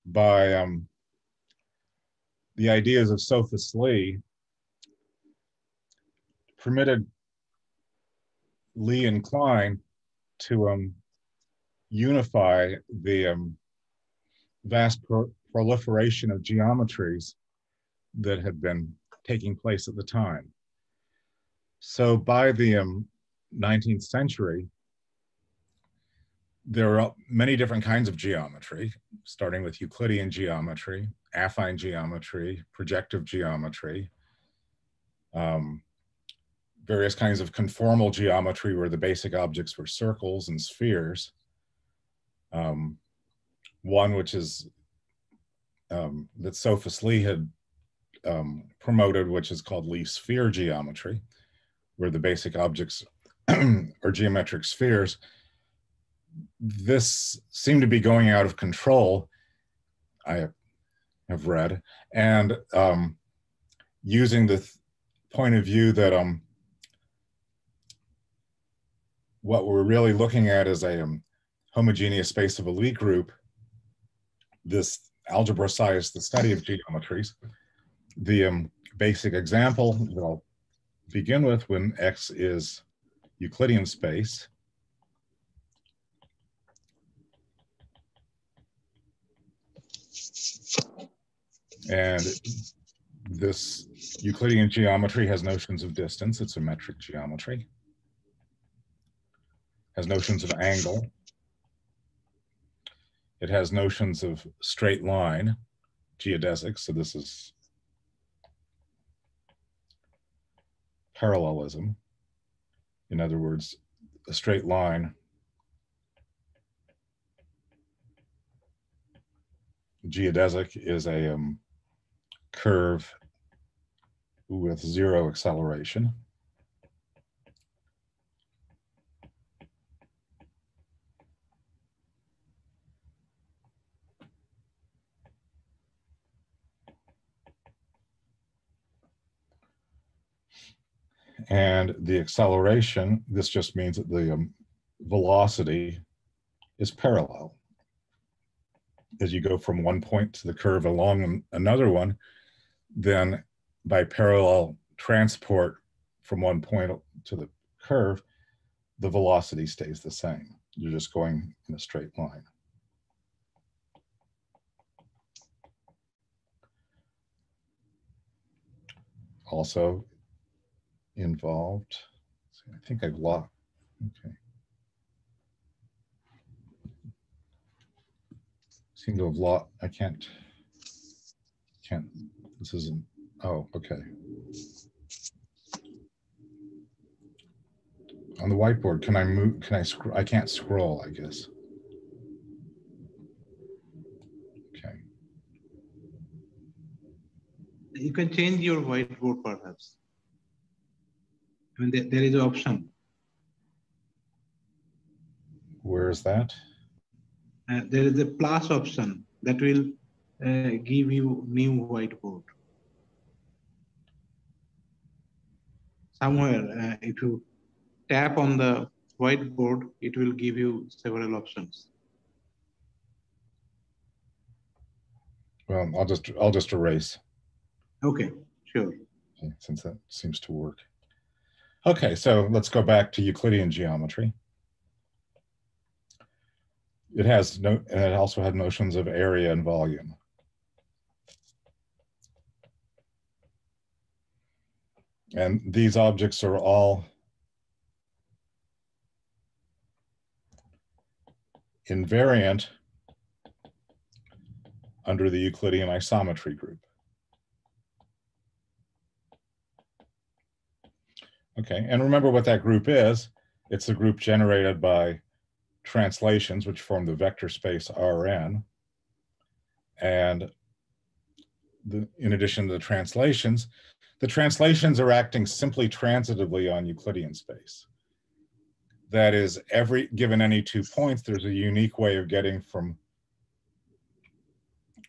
by the ideas of Sophus Lee, permitted Lee and Klein to unify the vast proliferation of geometries that had been taking place at the time. So by the 19th century, there are many different kinds of geometry, starting with Euclidean geometry, affine geometry, projective geometry, various kinds of conformal geometry where the basic objects were circles and spheres. One which is that Sophus Lee had promoted, which is called Lie sphere geometry, where the basic objects are geometric spheres. This seemed to be going out of control, I have read, and using the point of view that what we're really looking at is a homogeneous space of a Lie group. This algebraicized the study of geometries. The basic example that I'll begin with, when X is Euclidean space, and this Euclidean geometry has notions of distance. It's a metric geometry. Has notions of angle. It has notions of straight line, geodesics. So this is parallelism. In other words, a straight line geodesic is a curve with zero acceleration. And the acceleration, this just means that the velocity is parallel. As you go from one point to the curve along another one, then by parallel transport from one point to the curve, the velocity stays the same. You're just going in a straight line. Also involved, I think I've lost, okay. Seem to have lost, I can't, this isn't, oh, okay. On the whiteboard, can I move, I can't scroll, I guess. Okay. You can change your whiteboard perhaps. I mean, there is an option. Where is that? There is a plus option that will give you new whiteboard. Somewhere, if you tap on the whiteboard, it will give you several options. Well, I'll just erase. Okay, sure. Okay, since that seems to work. Okay, so let's go back to Euclidean geometry. It also had notions of area and volume. And these objects are all invariant under the Euclidean isometry group. Okay, and remember what that group is. It's the group generated by translations, which form the vector space Rn. And in addition to the translations are acting simply transitively on Euclidean space. That is, given any 2 points, there's a unique way of getting from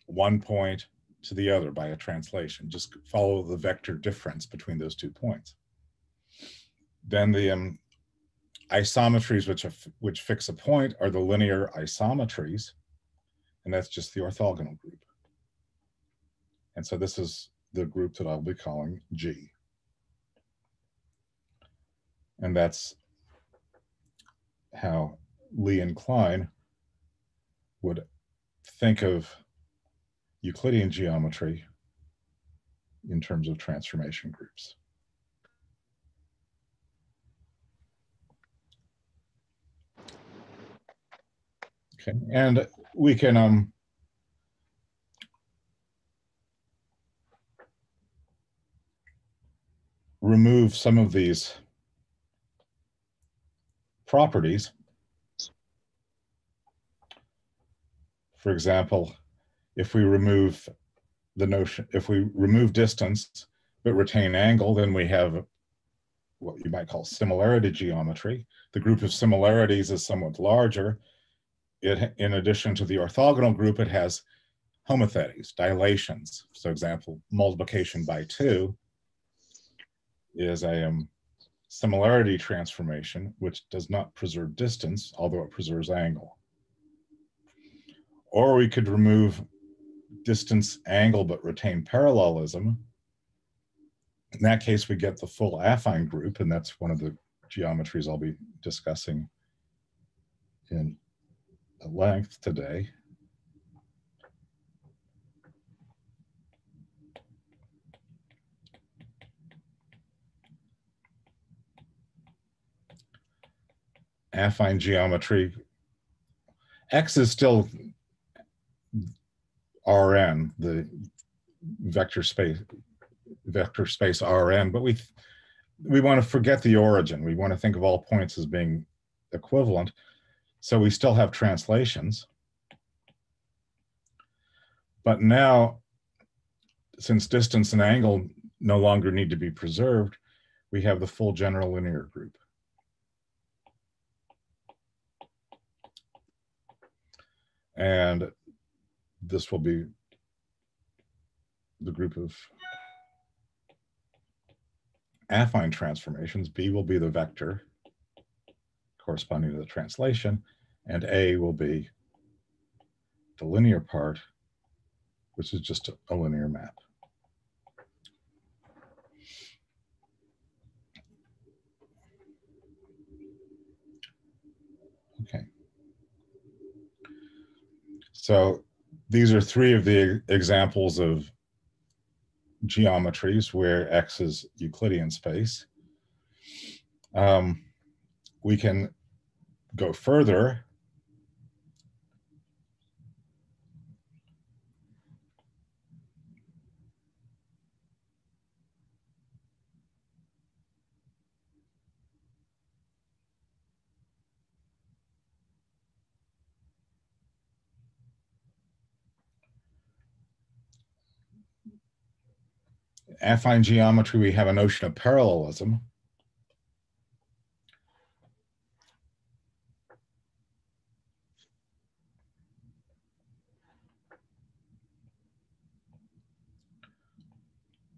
one point to the other by a translation. Just follow the vector difference between those 2 points. Then the isometries which fix a point are the linear isometries, and that's just the orthogonal group. And so this is the group that I'll be calling G. And that's how Lee and Klein would think of Euclidean geometry in terms of transformation groups. Okay, and we can remove some of these properties. For example, if we remove the notion, if we remove distance but retain angle, then we have what you might call similarity geometry. The group of similarities is somewhat larger. It, in addition to the orthogonal group, it has homotheties, dilations. So example, multiplication by 2 is a similarity transformation, which does not preserve distance, although it preserves angle. Or we could remove distance, angle, but retain parallelism. In that case, we get the full affine group, and that's one of the geometries I'll be discussing in length today. Affine geometry, X is still Rn, the vector space Rn, but we want to forget the origin. We want to think of all points as being equivalent. So we still have translations. But now, since distance and angle no longer need to be preserved, we have the full general linear group. And this will be the group of affine transformations. B will be the vector corresponding to the translation, and A will be the linear part, which is just a linear map. Okay. So these are 3 of the examples of geometries where X is Euclidean space. We can go further. Affine geometry, we have a notion of parallelism.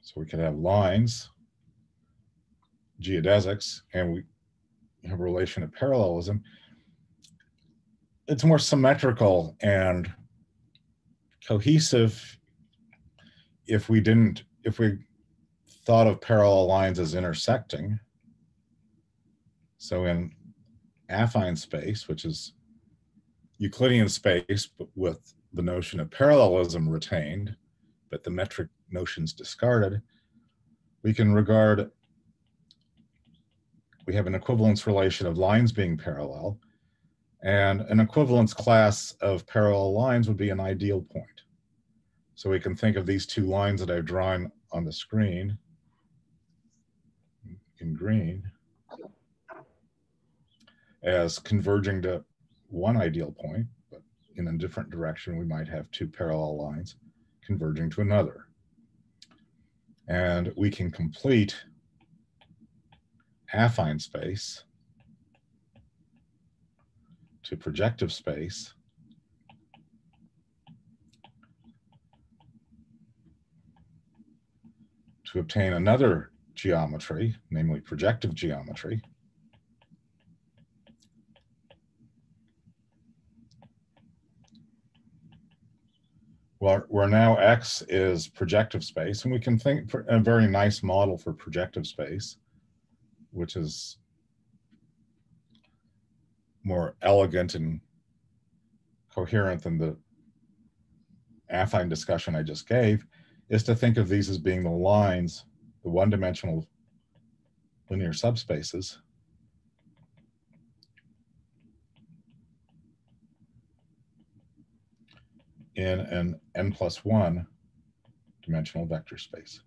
So we could have lines, geodesics, and we have a relation of parallelism. It's more symmetrical and cohesive if we thought of parallel lines as intersecting. So in affine space, which is Euclidean space, but with the notion of parallelism retained, but the metric notions discarded, we can regard, we have an equivalence relation of lines being parallel, and an equivalence class of parallel lines would be an ideal point. So we can think of these 2 lines that I've drawn on the screen in green as converging to one ideal point, but in a different direction, we might have 2 parallel lines converging to another. And we can complete affine space to projective space to obtain another geometry, namely projective geometry. Well, where now X is projective space, and we can think a very nice model for projective space, which is more elegant and coherent than the affine discussion I just gave, is to think of these as being the lines, the one-dimensional linear subspaces in an n+1 dimensional vector space.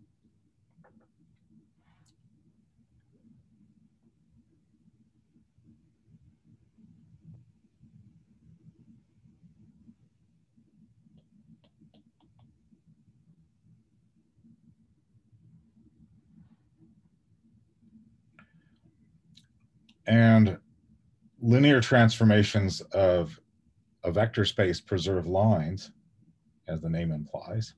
And linear transformations of a vector space preserve lines, as the name implies.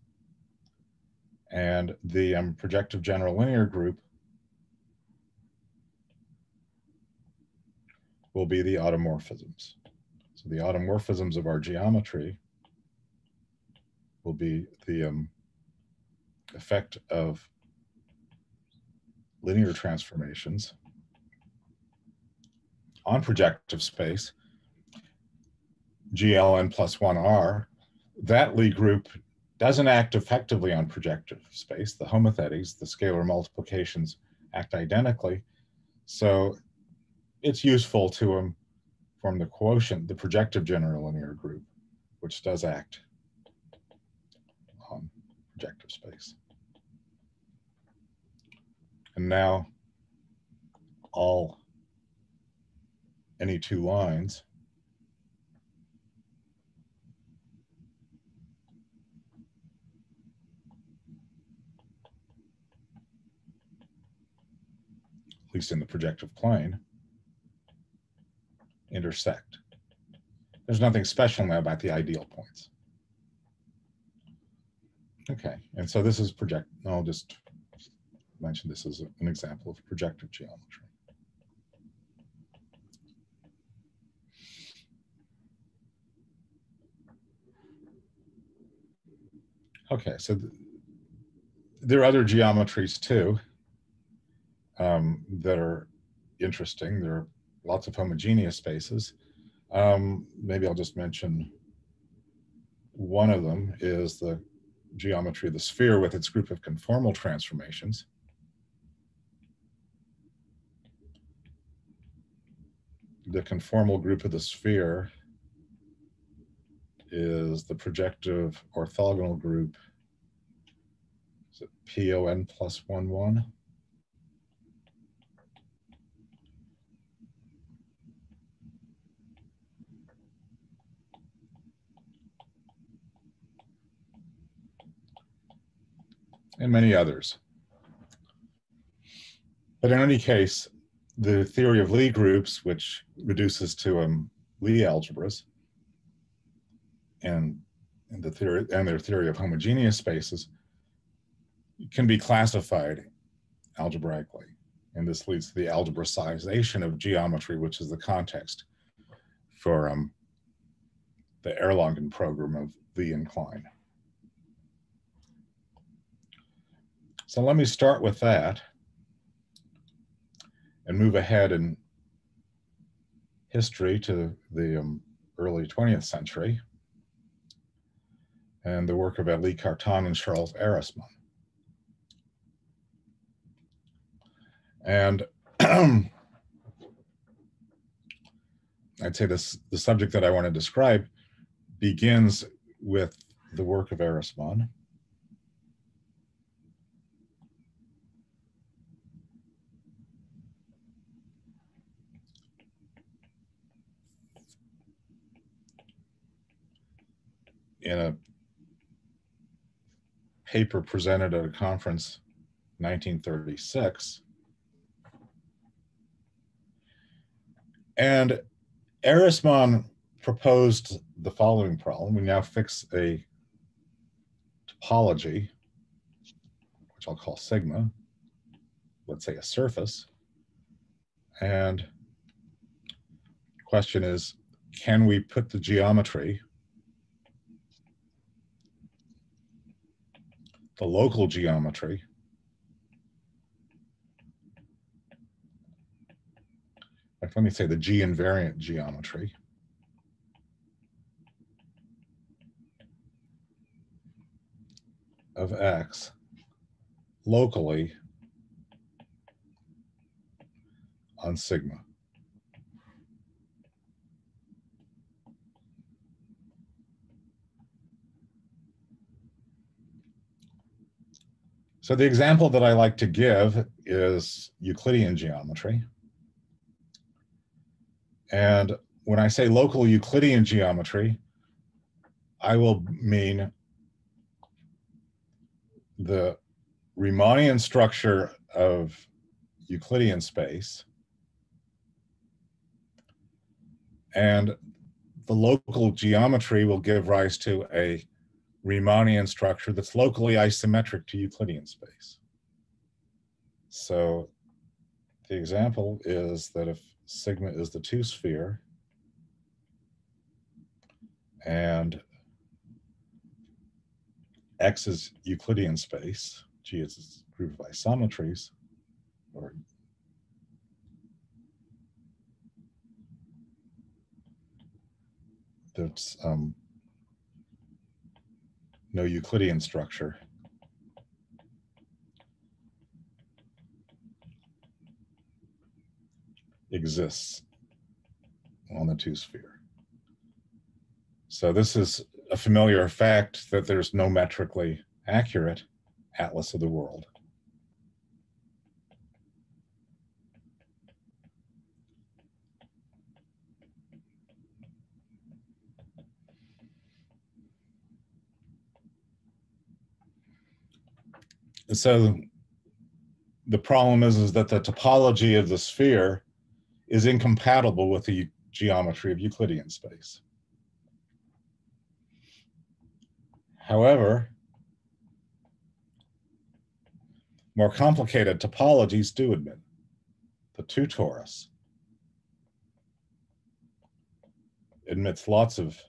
And the projective general linear group will be the automorphisms. So the automorphisms of our geometry will be the effect of linear transformations on projective space, GLn+1R. That Lie group doesn't act effectively on projective space. The homotheties, the scalar multiplications, act identically. So it's useful to form the quotient, the projective general linear group, which does act on projective space. And now any two lines at least in the projective plane, intersect. There's nothing special now about the ideal points. Okay, and so this is I'll just mention this as an example of projective geometry. Okay, so there are other geometries too that are interesting. There are lots of homogeneous spaces. Maybe I'll just mention one of them is the geometry of the sphere with its group of conformal transformations. The conformal group of the sphere is the projective orthogonal group. Is it PON+11? And many others. But in any case, the theory of Lie groups, which reduces to Lie algebras, and their theory of homogeneous spaces, can be classified algebraically. And this leads to the algebraicization of geometry, which is the context for the Erlangen program of Lie and Klein. So let me start with that and move ahead in history to the early 20th century and the work of Elie Cartan and Charles Ehresmann. And I'd say the subject that I want to describe begins with the work of Ehresmann. In a paper presented at a conference in 1936. And Ehresmann proposed the following problem. We now fix a topology, which I'll call sigma, let's say a surface. And the question is, can we put the geometry the local geometry let me say the G invariant geometry of X locally on sigma. So the example that I like to give is Euclidean geometry. And when I say local Euclidean geometry, I will mean the Riemannian structure of Euclidean space and the local geometry will give rise to a Riemannian structure that's locally isometric to Euclidean space. So the example is that if sigma is the two-sphere and X is Euclidean space, G is a group of isometries, or that's no Euclidean structure exists on the two-sphere. So this is a familiar fact that there's no metrically accurate atlas of the world. So the problem is that the topology of the sphere is incompatible with the geometry of Euclidean space. However, more complicated topologies do admit the two torus admits lots of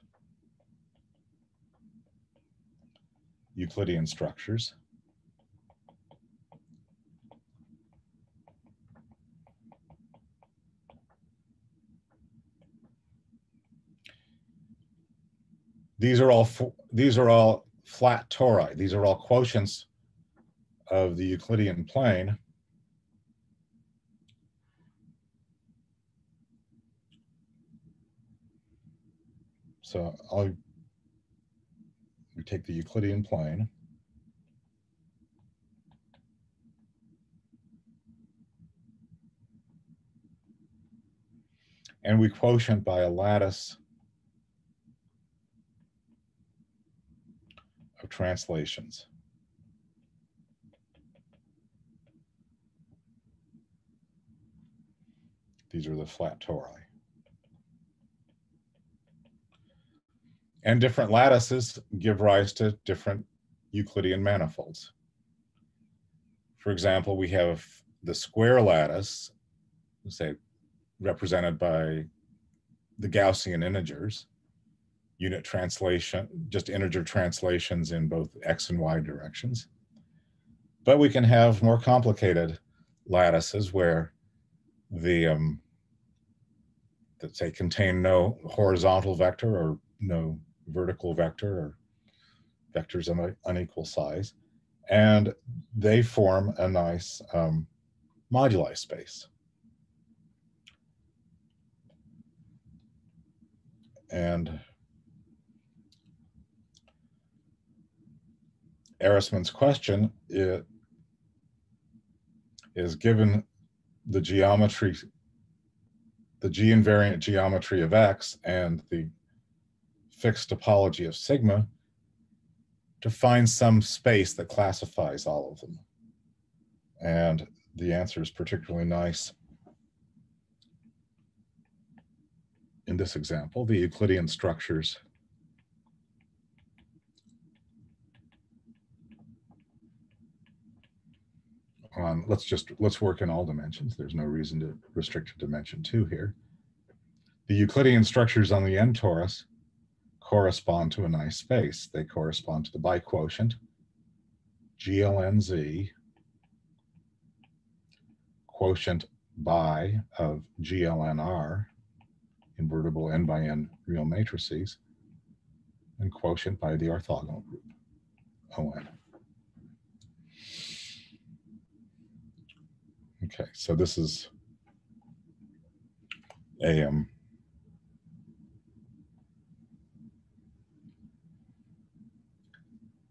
Euclidean structures. These are all flat tori. These are all quotients of the Euclidean plane. So we take the Euclidean plane. And we quotient by a lattice of translations. These are the flat tori. And different lattices give rise to different Euclidean manifolds. For example, we have the square lattice, say, represented by the Gaussian integers, unit translation, just integer translations in both X and Y directions. But we can have more complicated lattices where that say contain no horizontal vector or no vertical vector or vectors of unequal size. And they form a nice moduli space. And Ehresmann's question is given the geometry, the G invariant geometry of X and the fixed topology of sigma, to find some space that classifies all of them. And the answer is particularly nice in this example. The Euclidean structures let's work in all dimensions. There's no reason to restrict to dimension 2 here. The Euclidean structures on the N torus correspond to a nice space. They correspond to the biquotient GLNZ quotient by of GLNR, invertible n by n real matrices, and quotient by the orthogonal group, ON. Okay, so this is a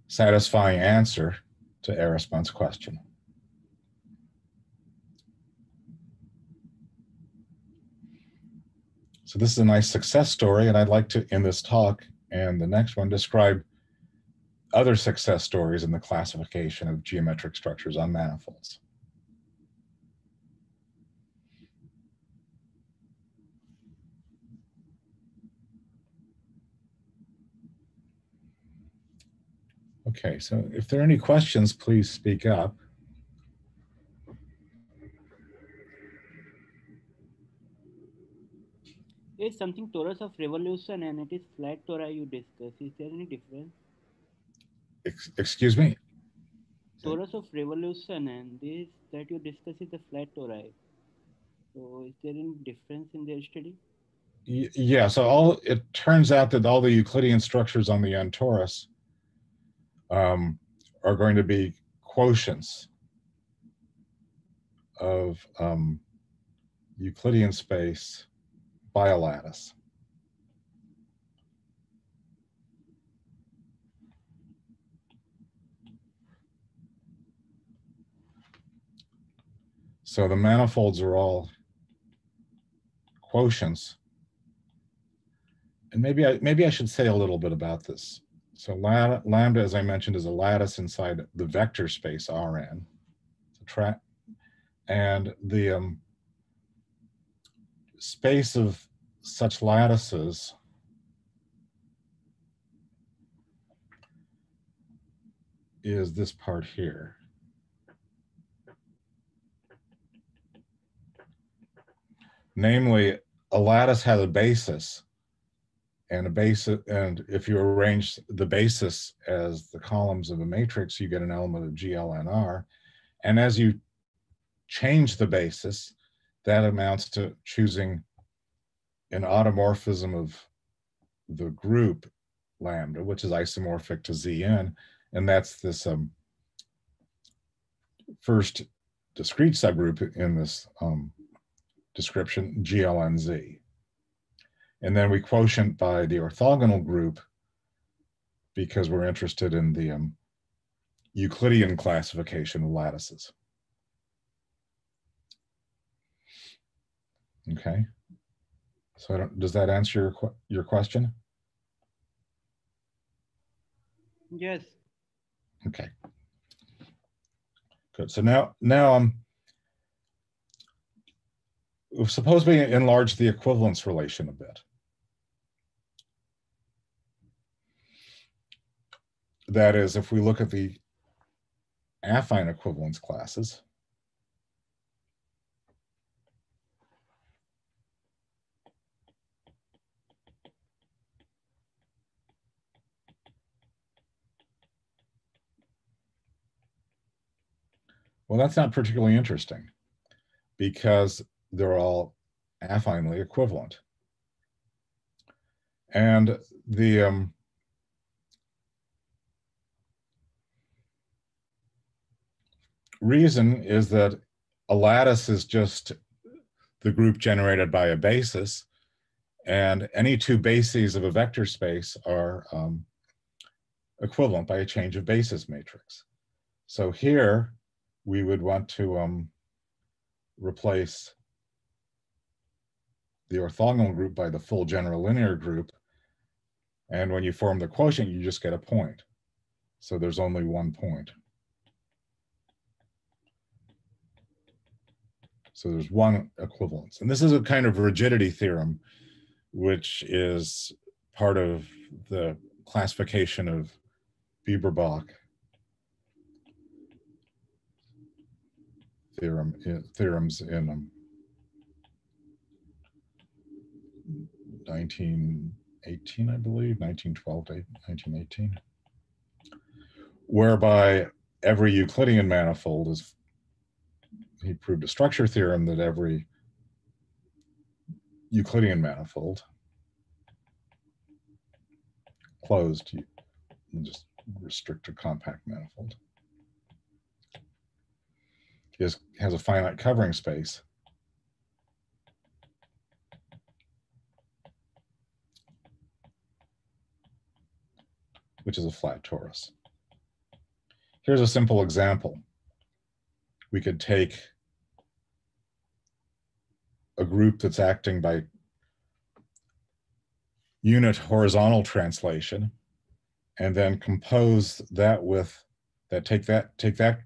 satisfying answer to Erisman's question. So this is a nice success story, and I'd like to, in this talk and the next one, describe other success stories in the classification of geometric structures on manifolds. Okay, so if there are any questions, please speak up. It's something Torus of Revolution and it is flat tori you discuss. Is there any difference? Excuse me? Torus of Revolution and this that you discuss is the flat tori. So is there any difference in their study? Yeah, so it turns out that all the Euclidean structures on the N-torus are going to be quotients of Euclidean space by a lattice. So the manifolds are all quotients. And maybe I should say a little bit about this. So lambda, as I mentioned, is a lattice inside the vector space Rn. And the space of such lattices is this part here. Namely, a lattice has a basis, and if you arrange the basis as the columns of a matrix, you get an element of GLNR. And as you change the basis, that amounts to choosing an automorphism of the group lambda, which is isomorphic to Zn, and that's this first discrete subgroup in this description, GLNZ. And then we quotient by the orthogonal group because we're interested in the Euclidean classification of lattices. Okay, so does that answer your question? Yes. Okay. Good. So now suppose we enlarge the equivalence relation a bit. That is, if we look at the affine equivalence classes, well, that's not particularly interesting because they're all affinely equivalent. And the reason is that a lattice is just the group generated by a basis, and any two bases of a vector space are equivalent by a change of basis matrix. So here we would want to replace the orthogonal group by the full general linear group, and when you form the quotient, you just get a point. So there's only one point. So there's one equivalence. And this is a kind of rigidity theorem, which is part of the classification of Bieberbach theorems in 1918, I believe, 1912 to 1918, whereby every Euclidean manifold is, he proved a structure theorem that every Euclidean manifold closed, you just restrict to compact manifold, has a finite covering space which is a flat torus. Here's a simple example. We could take a group that's acting by unit horizontal translation and then compose that with that, take that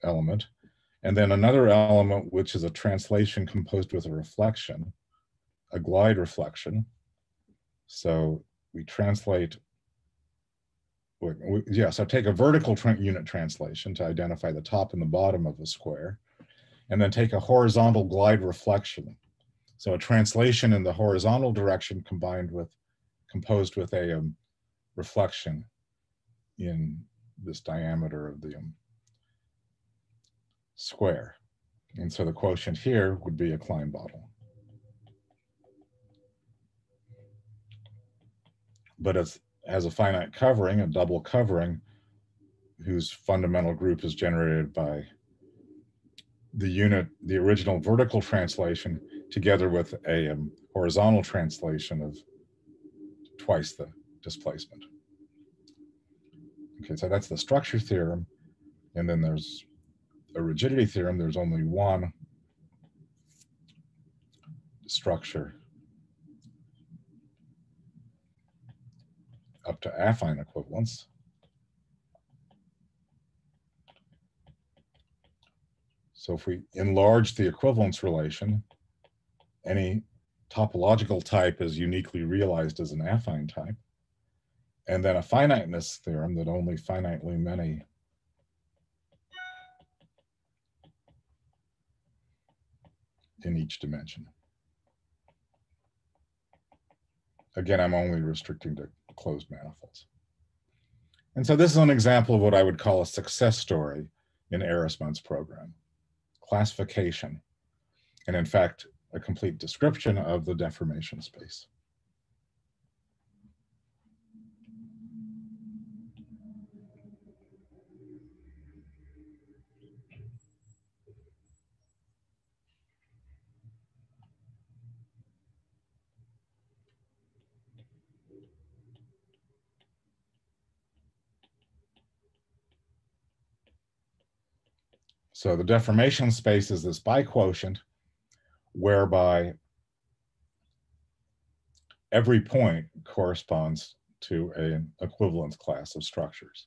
element, and then another element which is a translation composed with a reflection, a glide reflection. So we translate, so take a vertical unit translation to identify the top and the bottom of a square, and then take a horizontal glide reflection. So a translation in the horizontal direction composed with a reflection in this diameter of the square. And so the quotient here would be a Klein bottle. But it has a finite covering, a double covering, whose fundamental group is generated by the original vertical translation together with a horizontal translation of twice the displacement. Okay, so that's the structure theorem. And then there's a rigidity theorem. There's only one structure up to affine equivalence. So if we enlarge the equivalence relation, any topological type is uniquely realized as an affine type. And then a finiteness theorem that only finitely many in each dimension. Again, I'm only restricting to closed manifolds. And so this is an example of what I would call a success story in Ehresmann's program. Classification, and in fact, a complete description of the deformation space. So the deformation space is this biquotient whereby every point corresponds to an equivalence class of structures.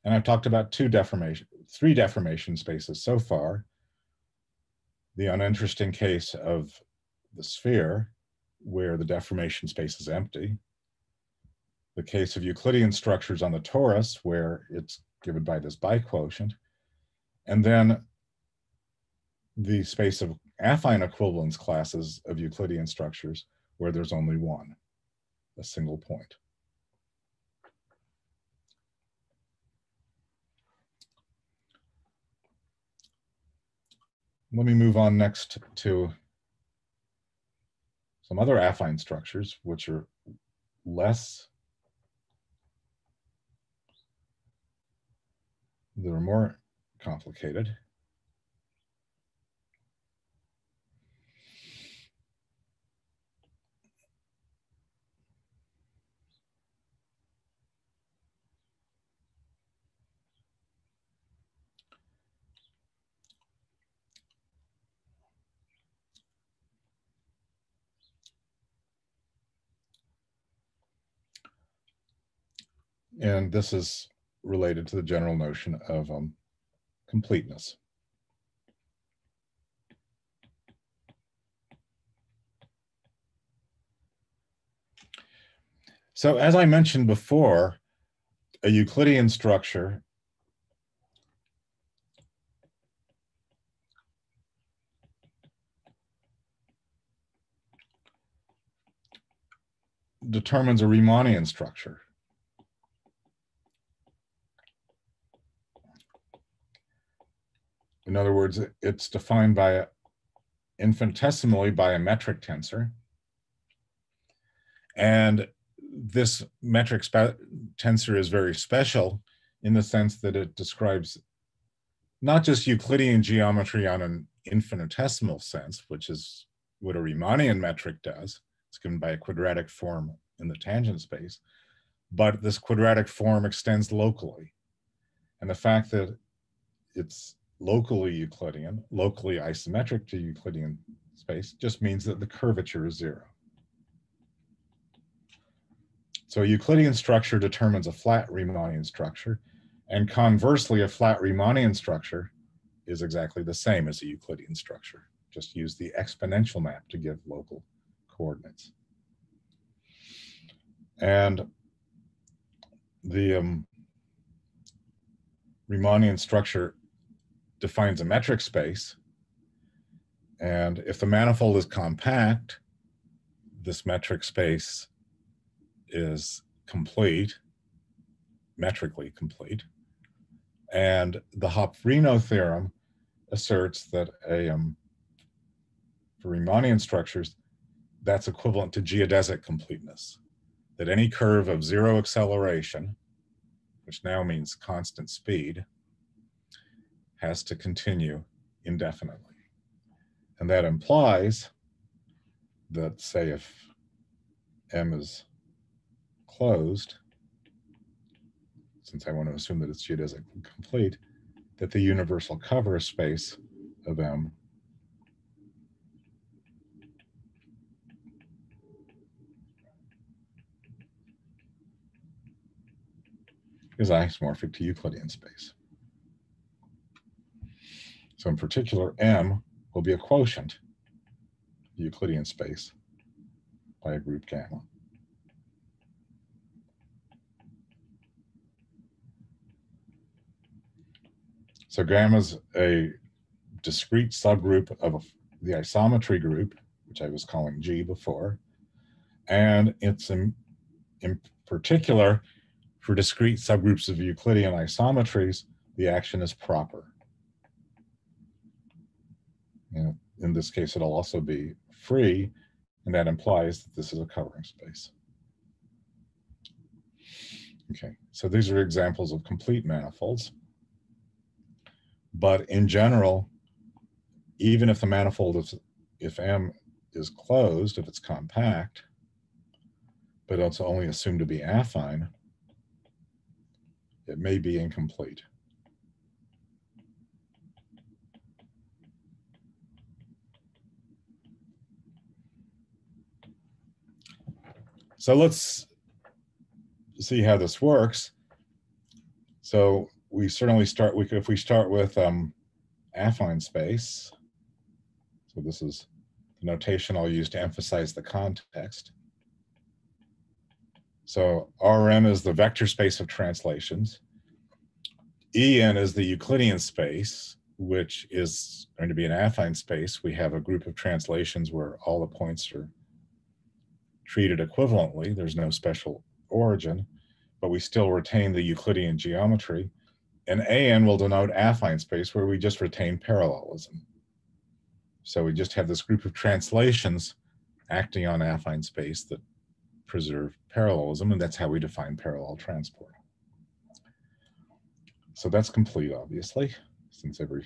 And I've talked about three deformation spaces so far. The uninteresting case of the sphere, where the deformation space is empty. The case of Euclidean structures on the torus, where it's given by this biquotient. And then the space of affine equivalence classes of Euclidean structures, where there's only one, a single point. Let me move on next to some other affine structures, which are they're more complicated. And this is related to the general notion of completeness. So as I mentioned before, a Euclidean structure determines a Riemannian structure. In other words, it's defined by infinitesimally by a metric tensor. And this metric tensor is very special in the sense that it describes not just Euclidean geometry on an infinitesimal sense, which is what a Riemannian metric does. It's given by a quadratic form in the tangent space, but this quadratic form extends locally. And the fact that it's locally Euclidean, locally isometric to Euclidean space, just means that the curvature is zero. So a Euclidean structure determines a flat Riemannian structure, and conversely, a flat Riemannian structure is exactly the same as a Euclidean structure. Just use the exponential map to give local coordinates. And the Riemannian structure defines a metric space, and if the manifold is compact, this metric space is complete, metrically complete. And the Hopforino Theorem asserts that for Riemannian structures, that's equivalent to geodesic completeness, that any curve of zero acceleration, which now means constant speed, has to continue indefinitely. And that implies that, say, if M is closed, since I want to assume that it's geodesically complete, that the universal cover space of M is isomorphic to Euclidean space. So in particular, M will be a quotient of Euclidean space by a group gamma. So gamma is a discrete subgroup of the isometry group, which I was calling G before. And it's in particular, for discrete subgroups of Euclidean isometries, the action is proper. And in this case, it'll also be free, and that implies that this is a covering space. Okay, so these are examples of complete manifolds. But in general, even if the manifold is, if M is closed, if it's compact, but it's only assumed to be affine, it may be incomplete. So let's see how this works. So we certainly start, if we start with affine space, so this is the notation I'll use to emphasize the context. So Rm is the vector space of translations. En is the Euclidean space, which is going to be an affine space. We have a group of translations where all the points are treated equivalently. There's no special origin, but we still retain the Euclidean geometry. And An will denote affine space, where we just retain parallelism. So we just have this group of translations acting on affine space that preserve parallelism, and that's how we define parallel transport. So that's complete, obviously, since every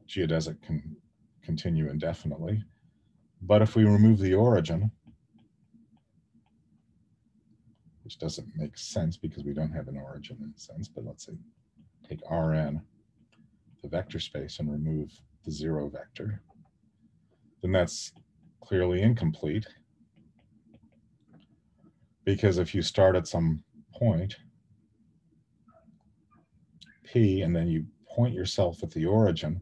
geodesic can continue indefinitely. But if we remove the origin, which doesn't make sense because we don't have an origin in a sense, but let's say take Rn, the vector space, and remove the zero vector, then that's clearly incomplete, because if you start at some point P and then you point yourself at the origin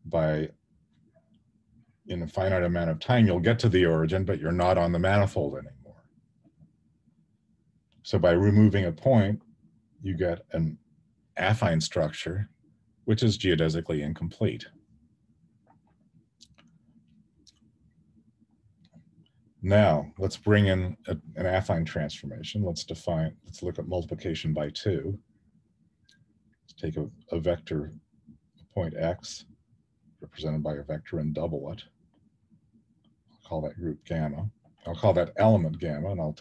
by in a finite amount of time, you'll get to the origin, but you're not on the manifold anymore. So by removing a point, you get an affine structure, which is geodesically incomplete. Now, let's bring in an affine transformation. Let's look at multiplication by 2. Let's take a vector, point X, represented by a vector, and double it. I'll call that group gamma. I'll call that element gamma, and I'll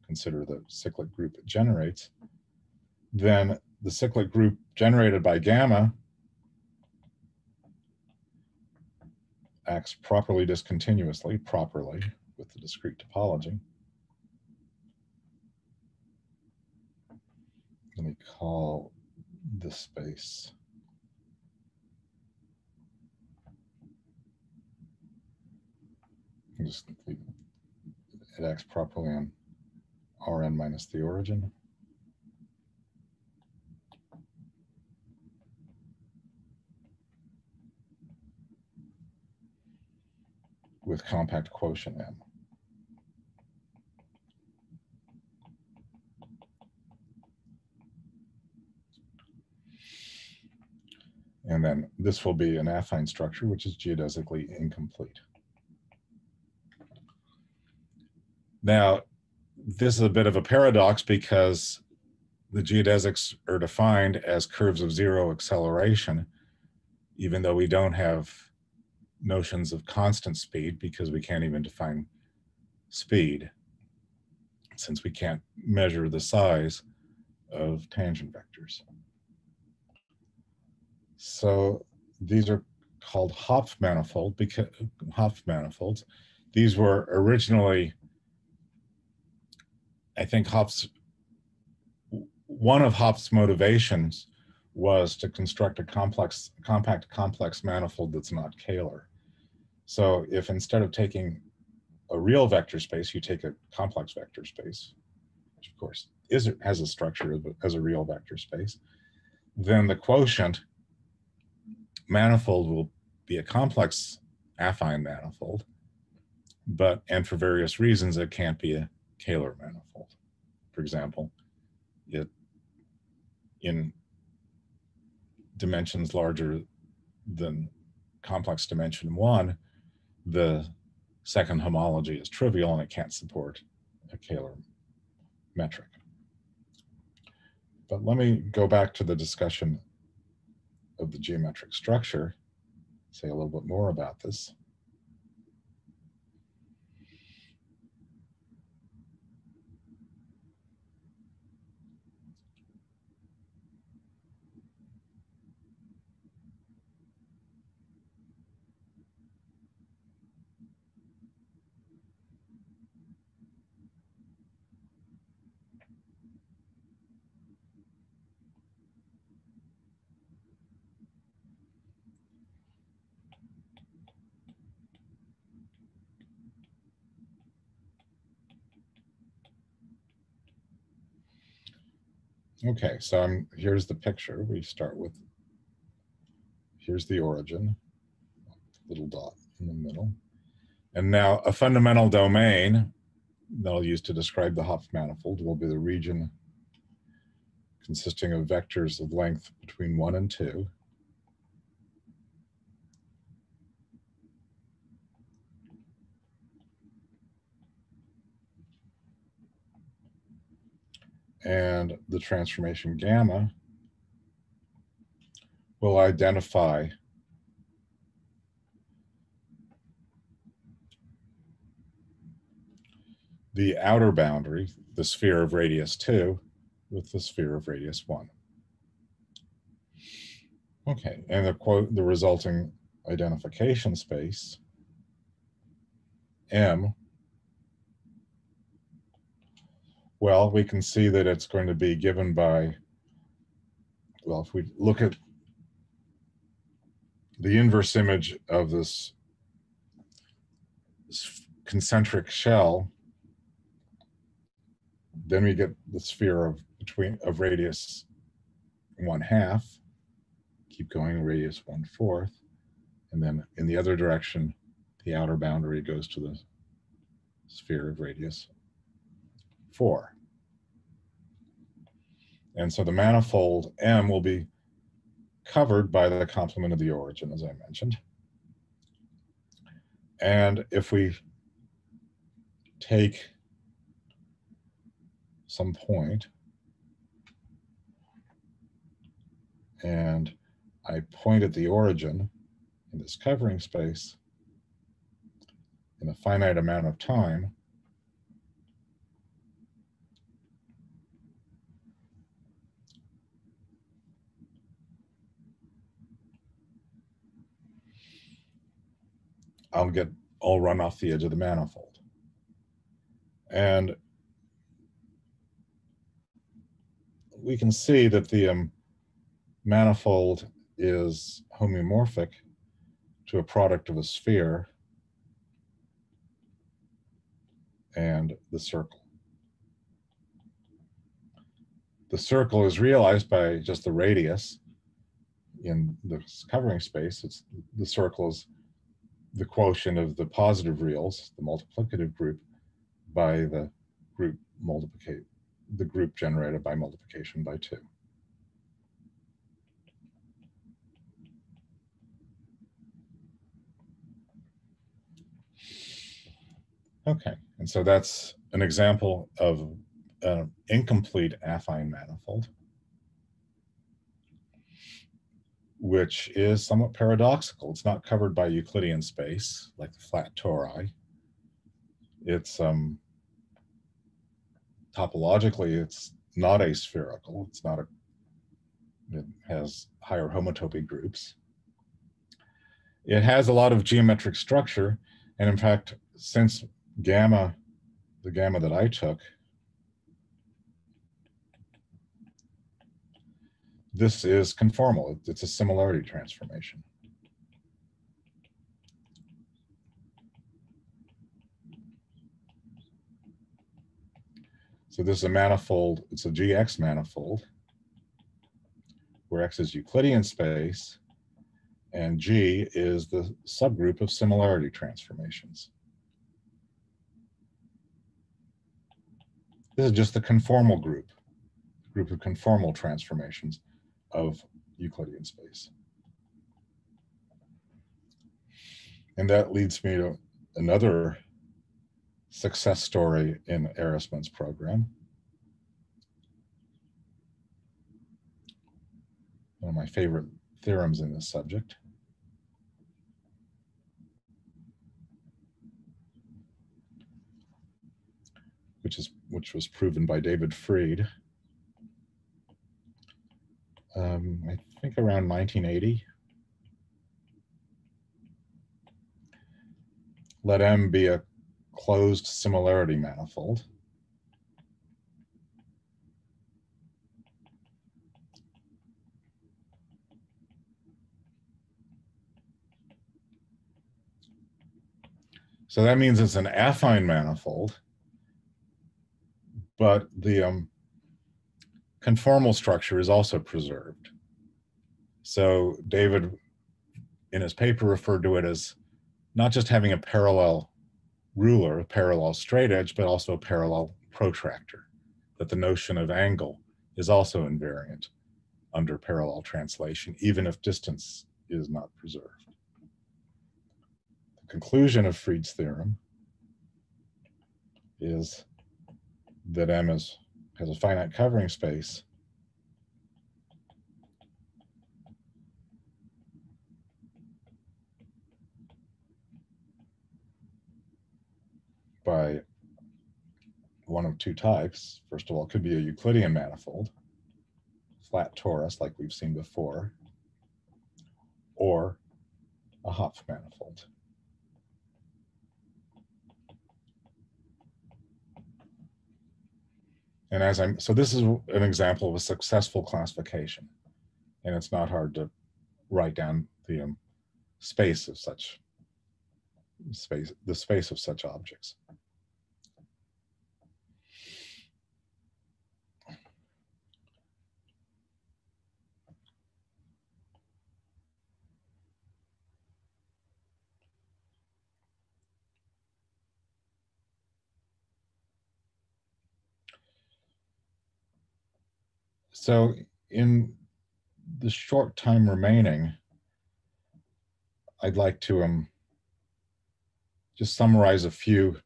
consider the cyclic group it generates. Then the cyclic group generated by gamma acts properly discontinuously, with the discrete topology. Let me call this space it acts properly on Rn minus the origin. With compact quotient M. And then this will be an affine structure, which is geodesically incomplete. Now, this is a bit of a paradox because the geodesics are defined as curves of zero acceleration, even though we don't have notions of constant speed because we can't even define speed, since we can't measure the size of tangent vectors. So these are called Hopf manifolds. These were originally, I think one of Hopf's motivations was to construct a compact complex manifold that's not Kähler. So if instead of taking a real vector space, you take a complex vector space, which of course has a structure as a real vector space, then the quotient manifold will be a complex affine manifold, and for various reasons it can't be a Kähler manifold. For example, in dimensions larger than complex dimension 1, the second homology is trivial and it can't support a Kähler metric. But let me go back to the discussion of the geometric structure, say a little bit more about this. Okay, so here's the picture. We start with, here's the origin, little dot in the middle. And now a fundamental domain that I'll use to describe the Hopf manifold will be the region consisting of vectors of length between 1 and 2. And the transformation gamma will identify the outer boundary, the sphere of radius 2, with the sphere of radius 1. Okay, and the resulting identification space, M, well, we can see that it's going to be given by, well, if we look at the inverse image of this concentric shell, then we get the sphere of radius 1/2, keep going, radius 1/4, and then in the other direction, the outer boundary goes to the sphere of radius 4. And so the manifold M will be covered by the complement of the origin, as I mentioned. And if we take some point and I point at the origin in this covering space in a finite amount of time, I'll run off the edge of the manifold. And we can see that the manifold is homeomorphic to a product of a sphere and the circle. The circle is realized by just the radius in the covering space. The circle is the quotient of the positive reals, the multiplicative group, by the group generated by multiplication by 2. Okay, and so that's an example of an incomplete affine manifold, which is somewhat paradoxical. It's not covered by Euclidean space, like the flat tori. It's topologically, it's not aspherical. It has higher homotopy groups. It has a lot of geometric structure, and in fact, since the gamma that I took, this is conformal. It's a similarity transformation. So this is a manifold, it's a GX manifold, where X is Euclidean space, and G is the subgroup of similarity transformations. This is just the conformal group of conformal transformations of Euclidean space. And that leads me to another success story in Ehresmann's program. One of my favorite theorems in this subject. Which was proven by David Fried, I think around 1980. Let M be a closed similarity manifold. So that means it's an affine manifold, but the conformal structure is also preserved. So David, in his paper, referred to it as not just having a parallel ruler, a parallel straight edge, but also a parallel protractor, that the notion of angle is also invariant under parallel translation, even if distance is not preserved. The conclusion of Fried's theorem is that M has a finite covering space by one of two types. First of all, it could be a Euclidean manifold, flat torus like we've seen before, or a Hopf manifold. And so this is an example of a successful classification, and it's not hard to write down the space of such objects. So in the short time remaining, I'd like to just summarize a few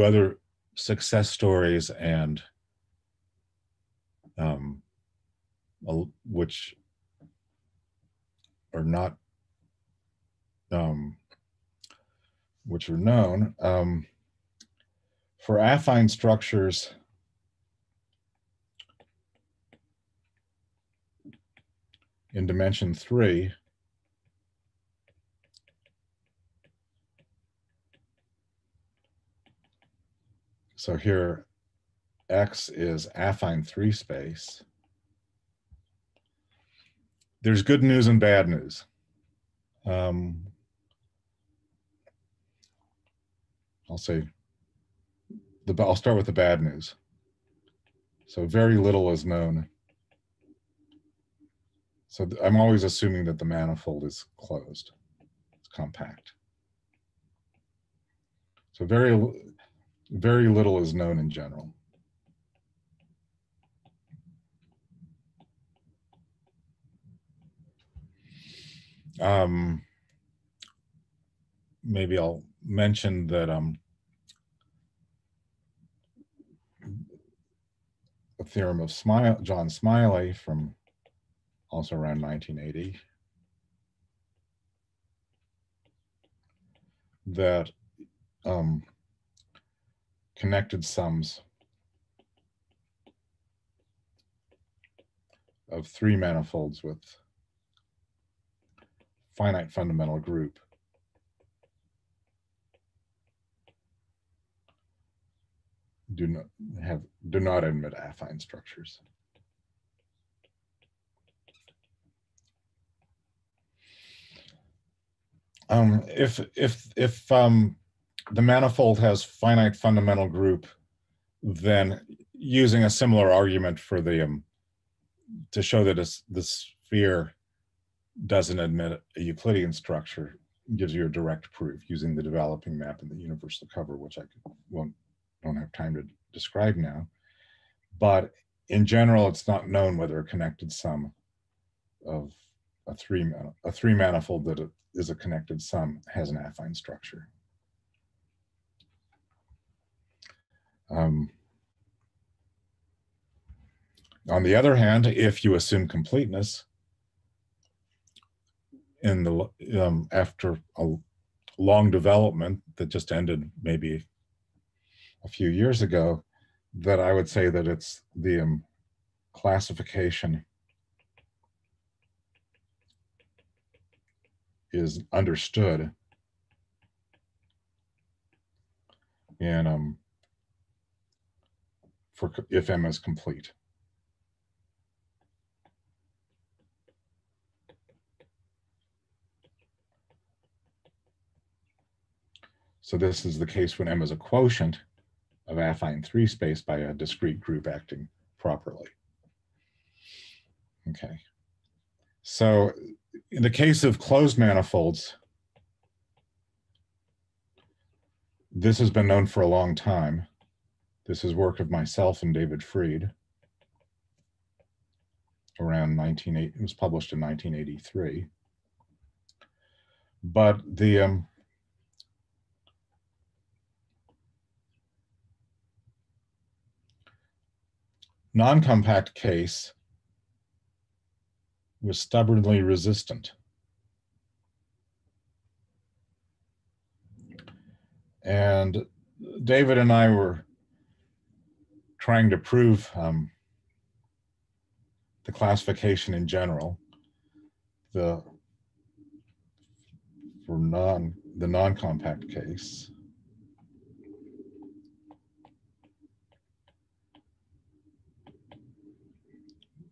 other success stories and which are not, which are known. For affine structures, in dimension 3, so here X is affine 3 space. There's good news and bad news. I'll start with the bad news. So very little is known. So I'm always assuming that the manifold is closed, it's compact. So very little is known in general. Maybe I'll mention that a theorem of John Smiley from also around 1980 that connected sums of 3 manifolds with finite fundamental group do not admit affine structures. If the manifold has finite fundamental group, then using a similar argument for the to show that the sphere doesn't admit a Euclidean structure gives you a direct proof using the developing map and the universal cover, which I don't have time to describe now. But in general, it's not known whether a connected sum of a three manifold that is a connected sum has an affine structure. On the other hand, if you assume completeness in the after a long development that just ended maybe a few years ago, that I would say that it's the classification is understood and for if M is complete. So this is the case when M is a quotient of affine 3 space by a discrete group acting properly. Okay. So in the case of closed manifolds, this has been known for a long time. This is work of myself and David Fried around it was published in 1983. But the non-compact case was stubbornly resistant. And David and I were trying to prove the classification in general, the non-compact case.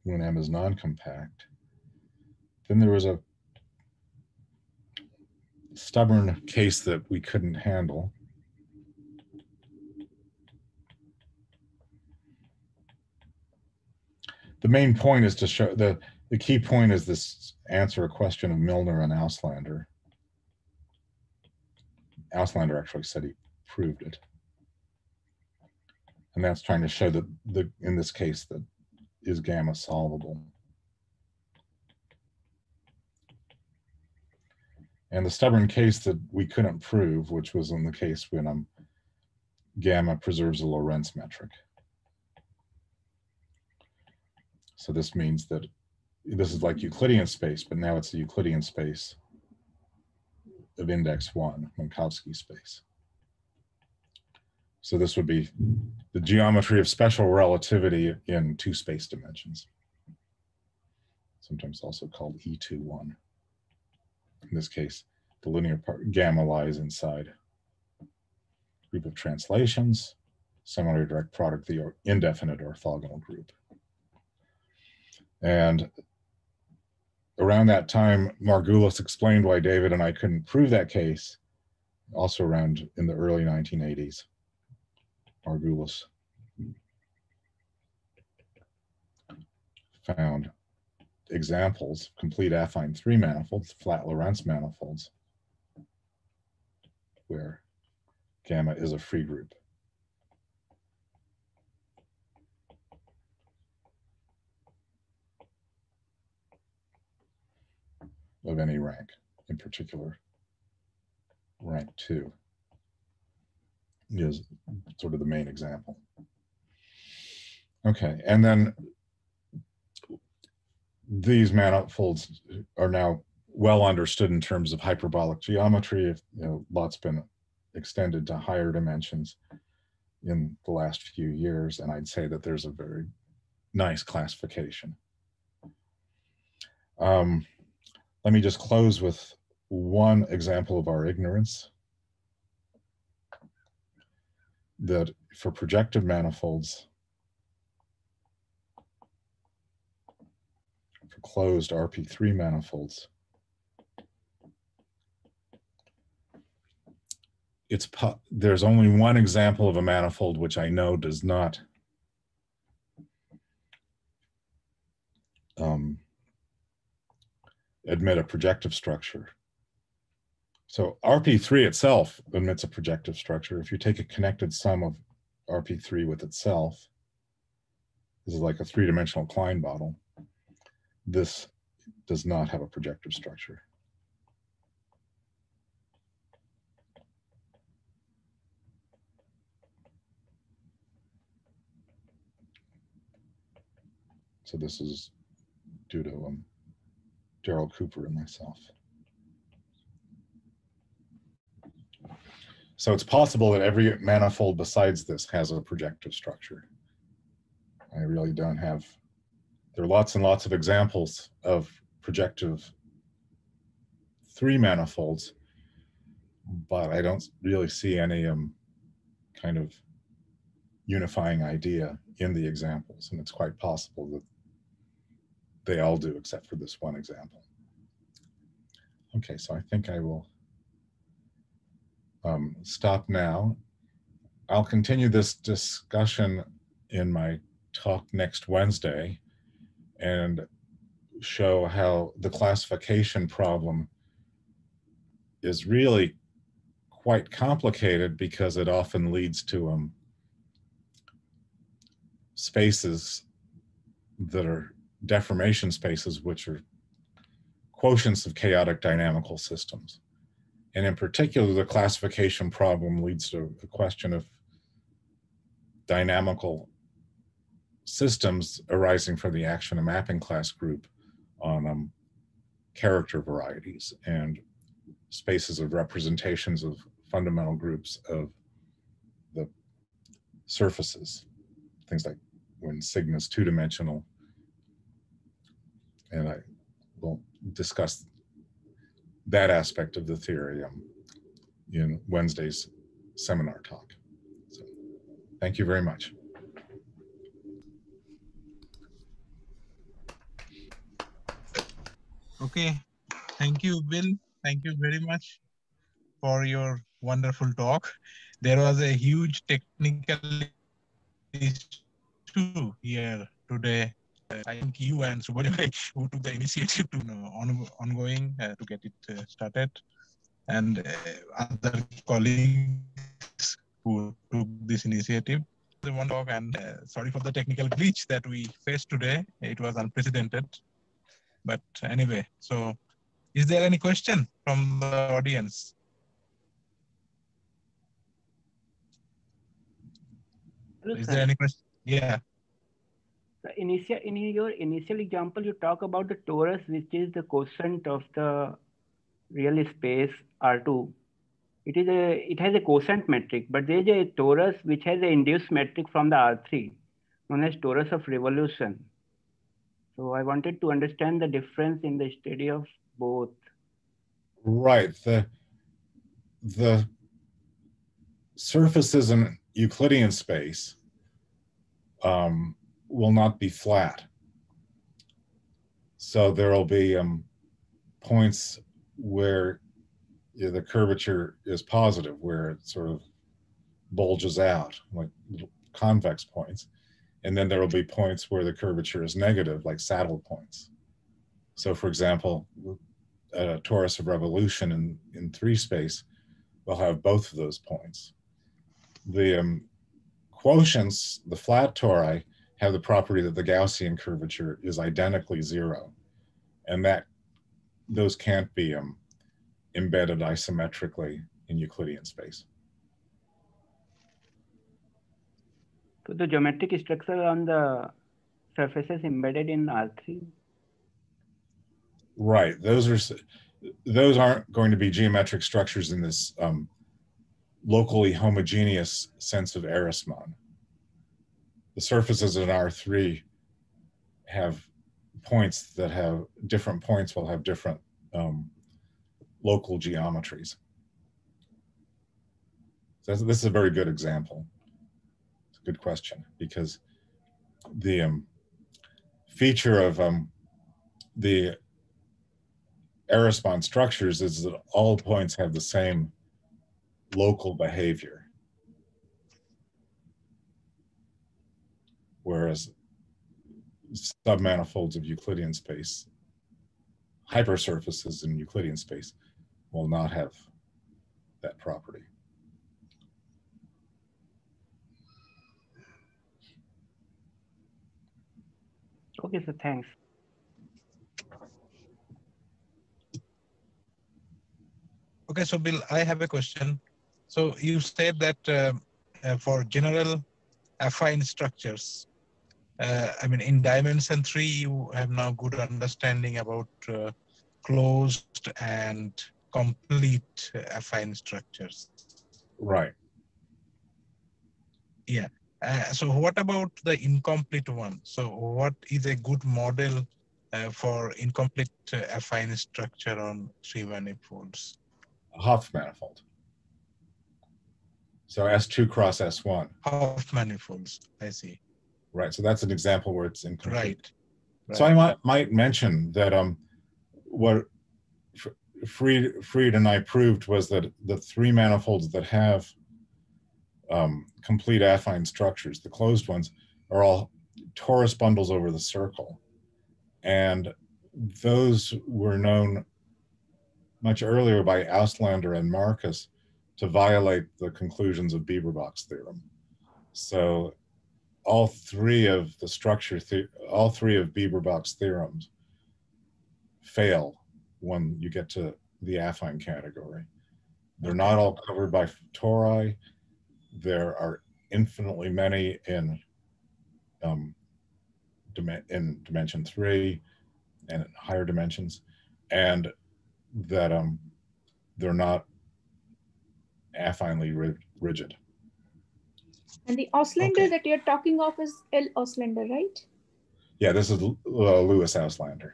When M is non-compact, then there was a stubborn case that we couldn't handle. The main point is to show the key point is this answer a question of Milner and Ouslander. Ouslander actually said he proved it. And that's trying to show that in this case that is gamma solvable. And the stubborn case that we couldn't prove, which was in the case when gamma preserves a Lorentz metric. So this means that this is like Euclidean space, but now it's the Euclidean space of index 1, Minkowski space. So this would be the geometry of special relativity in 2 space dimensions, sometimes also called E21. In this case, the linear part gamma lies inside a group of translations, similar direct product, the indefinite orthogonal group. And around that time, Margulis explained why David and I couldn't prove that case, also around in the early 1980s. Margulis found examples, complete affine 3 manifolds, flat Lorentz manifolds, where gamma is a free group. Of any rank, in particular, rank 2 is sort of the main example. Okay, and then these manifolds are now well understood in terms of hyperbolic geometry. Lots been extended to higher dimensions in the last few years, and I'd say that there's a very nice classification. Let me just close with one example of our ignorance, that for projective manifolds, for closed RP3 manifolds, there's only one example of a manifold which I know does not admit a projective structure. So RP3 itself admits a projective structure. If you take a connected sum of RP3 with itself, this is like a 3-dimensional Klein bottle, this does not have a projective structure. So this is due to Darrell Cooper and myself. So it's possible that every manifold besides this has a projective structure. I really don't have, there are lots and lots of examples of projective 3 manifolds, but I don't really see any kind of unifying idea in the examples, and it's quite possible that they all do except for this one example. Okay, so I think I will stop now. I'll continue this discussion in my talk next Wednesday and show how the classification problem is really quite complicated because it often leads to spaces that are deformation spaces, which are quotients of chaotic dynamical systems. And in particular, the classification problem leads to a question of dynamical systems arising from the action of mapping class group on character varieties and spaces of representations of fundamental groups of the surfaces, things like when sigma is 2-dimensional. And I will discuss that aspect of the theory in Wednesday's seminar talk. So, thank you very much. Okay, thank you, Bill. Thank you very much for your wonderful talk. There was a huge technical issue here today. I think you and Subodh who took the initiative to ongoing to get it started, and other colleagues who took this initiative. The one talk, and sorry for the technical glitch that we faced today. It was unprecedented. But anyway, so is there any question from the audience? Hello, Is sir. there any question? Yeah. So in your initial example, you talk about the torus, which is the quotient of the real space R2. It has a quotient metric, but there is a torus which has an induced metric from the R3, known as torus of revolution. So I wanted to understand the difference in the study of both. Right. The surfaces in Euclidean space will not be flat. So there will be points where the curvature is positive, where it sort of bulges out, like little convex points. And then there will be points where the curvature is negative, like saddle points. So for example, a Torus of Revolution in 3 space will have both of those points. The quotients, the flat tori, have the property that the Gaussian curvature is identically 0. And that those can't be embedded isometrically in Euclidean space. So the geometric structure on the surfaces embedded in R3? Right. Those aren't going to be geometric structures in this locally homogeneous sense of Ehresmann. The surfaces in R3 have points that have different points will have different local geometries. So this is a very good example. It's a good question, because the feature of the Ehresmann structures is that all points have the same local behavior, whereas submanifolds of Euclidean space, hypersurfaces in Euclidean space, will not have that property. Okay, so thanks. Okay, so Bill, I have a question. So you said that for general affine structures, I mean, in dimension 3, you have now good understanding about closed and complete affine structures. Right. Yeah. So what about the incomplete one? So what is a good model for incomplete affine structure on 3 manifolds? Hopf manifold. So S2 cross S1. Hopf manifolds, I see. Right. So that's an example where it's incomplete. Right. So I might mention that what Fried and I proved was that the 3 manifolds that have complete affine structures, the closed ones, are all torus bundles over the circle. And those were known much earlier by Ouslander and Marcus to violate the conclusions of Bieberbach's theorem. So all 3 of the all 3 of Bieberbach's theorems fail when you get to the affine category. They're not all covered by tori. There are infinitely many in dimension 3 and in higher dimensions, and that they're not affinely rigid. And the Ouslander that you're talking of is L. Ouslander, right? Yeah, this is Louis Ouslander.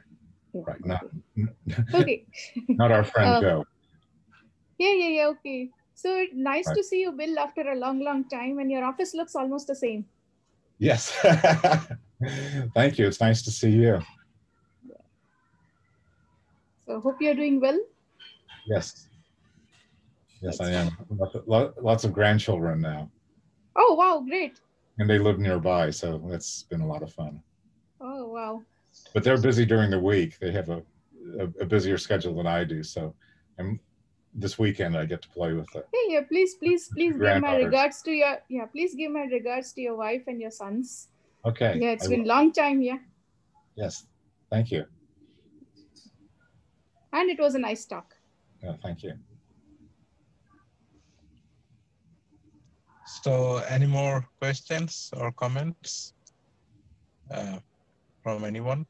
Yeah, Right, okay. not our friend Joe. Yeah, okay. So nice Right. to see you, Bill, after a long time, and your office looks almost the same. Yes. Thank you. It's nice to see you. So hope you're doing well. Yes. Yes, I am. Lots of grandchildren now. Oh, wow, great. And they live nearby, so that's been a lot of fun. Oh, wow. But they're busy during the week. They have a busier schedule than I do. So this weekend I get to play with it. Yeah, please give my regards to your, please give my regards to your wife and your sons. Okay. Yeah, it's been a long time, yeah. Yes, thank you. And it was a nice talk. Yeah, thank you. So any more questions or comments? from anyone?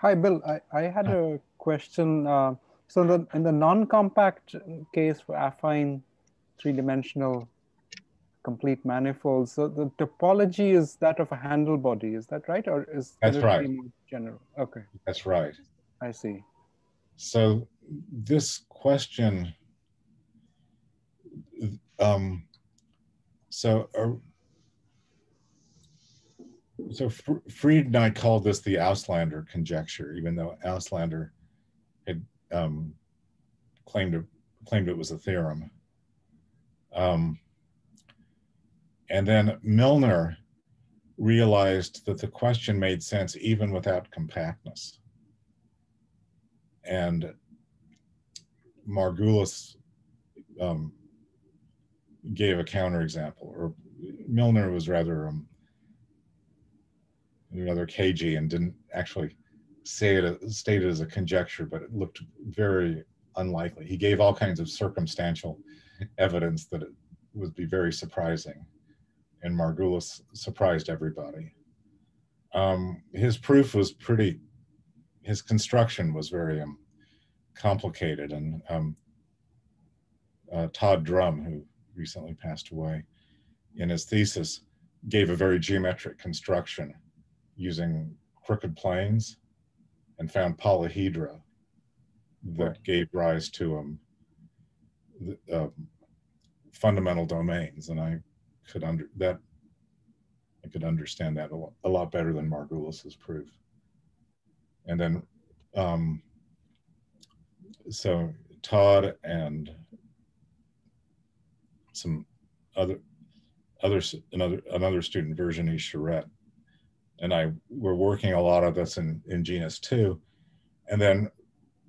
Hi, Bill. I had a question. So in the non-compact case for affine three-dimensional complete manifolds, so the topology is that of a handle body. Is that right? Or is That's right. more general? Okay. That's right. I see. So this question, so Fried and I called this the Ouslander Conjecture, even though Ouslander had claimed it was a theorem. And then Milner realized that the question made sense even without compactness. And Margulis gave a counterexample, or Milner was rather cagey and didn't actually state it as a conjecture, but it looked very unlikely. He gave all kinds of circumstantial evidence that it would be very surprising, and Margulis surprised everybody. His proof was his construction was very complicated, and Todd Drum, who recently passed away, in his thesis gave a very geometric construction using crooked planes and found polyhedra that gave rise to fundamental domains, and I could understand that a lot better than Margulis's proof. And then so Todd and another student, Virginie Charette, and I were working a lot of this in Genus 2. And then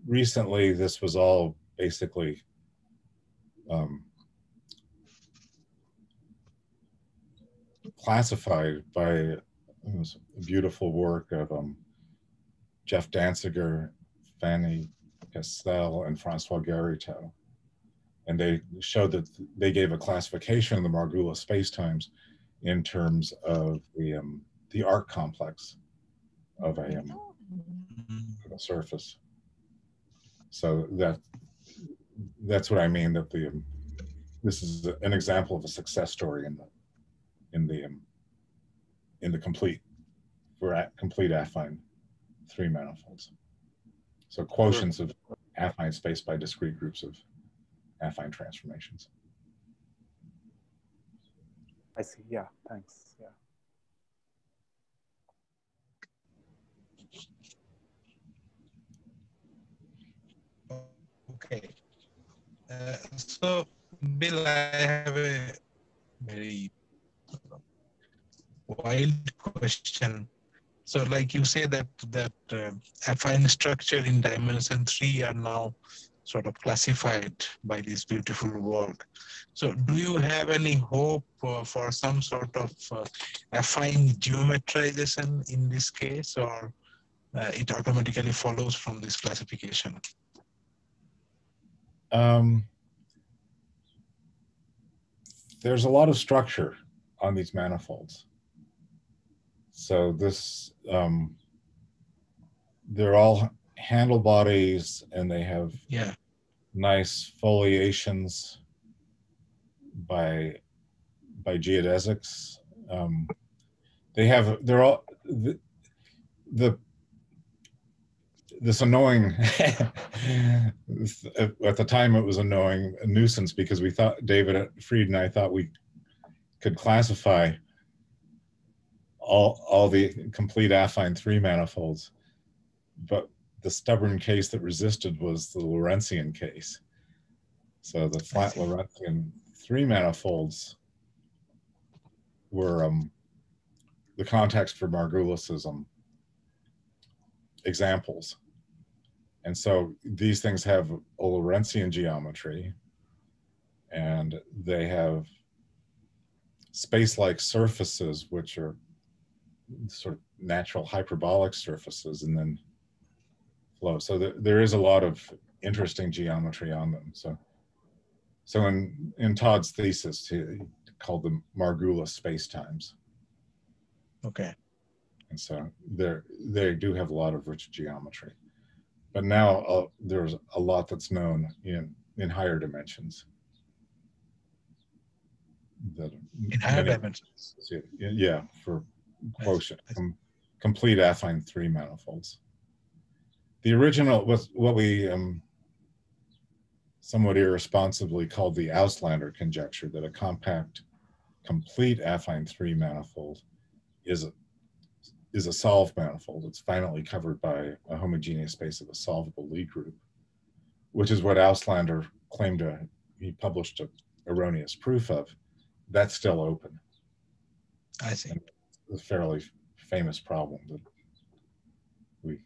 recently, this was all basically classified by a beautiful work of Jeff Danziger, Fanny Castell, and Francois Gariteau. And they showed that they gave a classification of the Margulis spacetimes in terms of the arc complex of a surface. So that's what I mean, that this is an example of a success story in the complete affine three manifolds. So quotients of affine space by discrete groups of affine transformations. I see. Yeah. Thanks. Yeah. Okay. So, Bill, I have a very wild question. So, like you say that affine structure in dimension 3 are now sort of classified by this beautiful work. So, do you have any hope for some sort of affine geometrization in this case, or it automatically follows from this classification? There's a lot of structure on these manifolds. So they're all handle bodies, and they have nice foliations by geodesics. They're all this annoying at the time it was annoying, a nuisance, because we thought, David Fried and I thought we could classify all the complete affine three manifolds, but the stubborn case that resisted was the Lorentzian case. So the flat Lorentzian three manifolds were the context for Margulis's examples. And so these things have a Lorentzian geometry, and they have space-like surfaces, which are sort of natural hyperbolic surfaces, and then flow. So there is a lot of interesting geometry on them. So in Todd's thesis, he called the Margulis spacetimes. Okay. And so they do have a lot of rich geometry. But now there's a lot that's known in higher dimensions. In higher dimensions? Yeah, for quotient, complete affine 3 manifolds. The original was what we somewhat irresponsibly called the Ouslander Conjecture, that a compact, complete affine 3 manifold is a solved manifold. It's finally covered by a homogeneous space of a solvable Lie group, which is what Ouslander claimed he published an erroneous proof of. That's still open. I see. And a fairly famous problem that we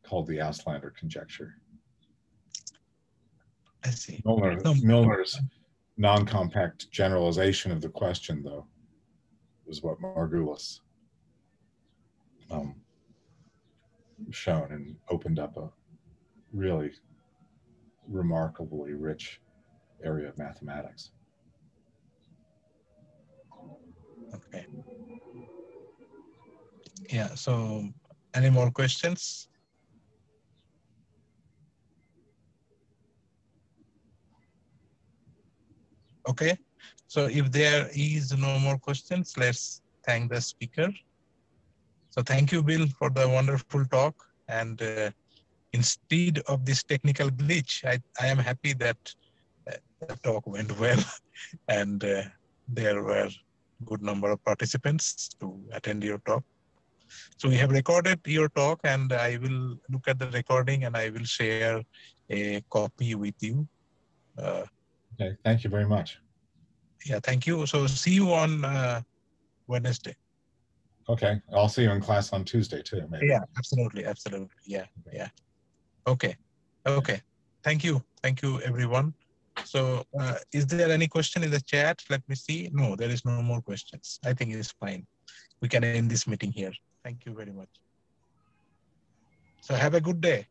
called the Ouslander Conjecture. I see. Milner's non-compact generalization of the question, though, was what Margulis shown and opened up a really remarkably rich area of mathematics. Okay. Yeah, so any more questions? Okay, so if there is no more questions, let's thank the speaker. So thank you, Bill, for the wonderful talk. And instead of this technical glitch, I am happy that the talk went well and there were good number of participants to attend your talk. So we have recorded your talk, and I will look at the recording and I will share a copy with you. Okay, thank you very much. Yeah, thank you. So see you on Wednesday. Okay, I'll see you in class on Tuesday too, maybe. Yeah, absolutely, absolutely. Yeah, yeah. Okay, okay. Thank you everyone. So is there any question in the chat? Let me see. No, there is no more questions. I think it's fine. We can end this meeting here. Thank you very much. So have a good day.